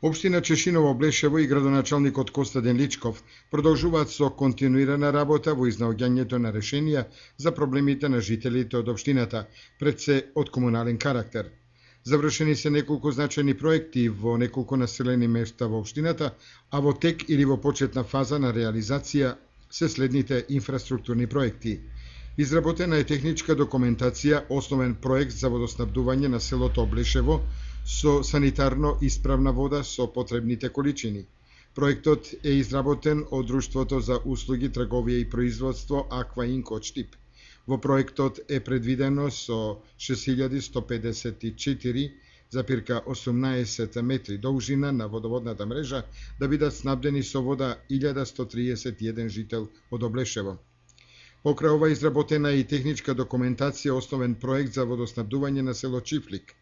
Општина Чешиново Блешево и градоначалникот Костадин Личков продолжуваат со континуирана работа во изнаоѓањето на решенија за проблемите на жителите од општината, пред се од комунален карактер. Завршени се неколку значајни проекти во неколку населени места во општината, а во тек или во почетна фаза на реализација се следните инфраструктурни проекти. Изработена е техничка документација, основен проект за водоснабдување на селото Облешево со санитарно исправна вода со потребните количини. Проектот е изработен од Друштвото за услуги, трговија и производство Аква Инк од Штип. Во проектот е предвидено со 6154,18 метри должина на водоводната мрежа да бидат снабдени со вода 1131 жител од Облешево. Покрај ова изработена и техничка документација, основен проект за водоснабдување на село Чифлик.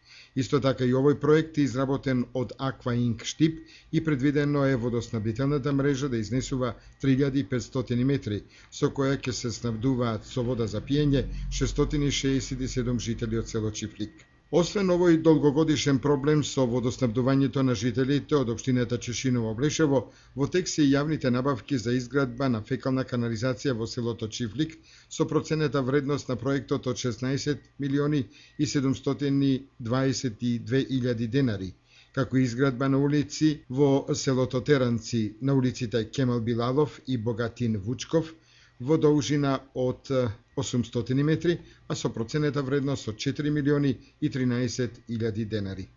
Исто така и овој проект е изработен од Аква Инк Штип и предвидено е водоснабдителната мрежа да изнесува 3500 метри, со која ќе се снабдуваат со вода за пиење 667 жители од село Чифлик. Освен овој долгогодишен проблем со водоснабдувањето на жителите од општината Чешиново Блешево, во тек се и јавните набавки за изградба на фекална канализација во селото Чифлик со проценета вредност на проектот од 16 милиони и 722 илјади денари, како и изградба на улици во селото Теранци, на улиците Кемал Билалов и Богатин Вучков, во должина од 800 метри, а со проценета вредност од 4 милиони и 13 илјади денари.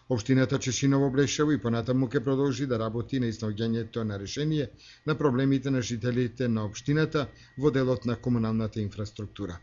Општината Чешиново Блешево и понатаму ќе продолжи да работи на изнаоѓањето на решение на проблемите на жителите на општината во делот на комуналната инфраструктура.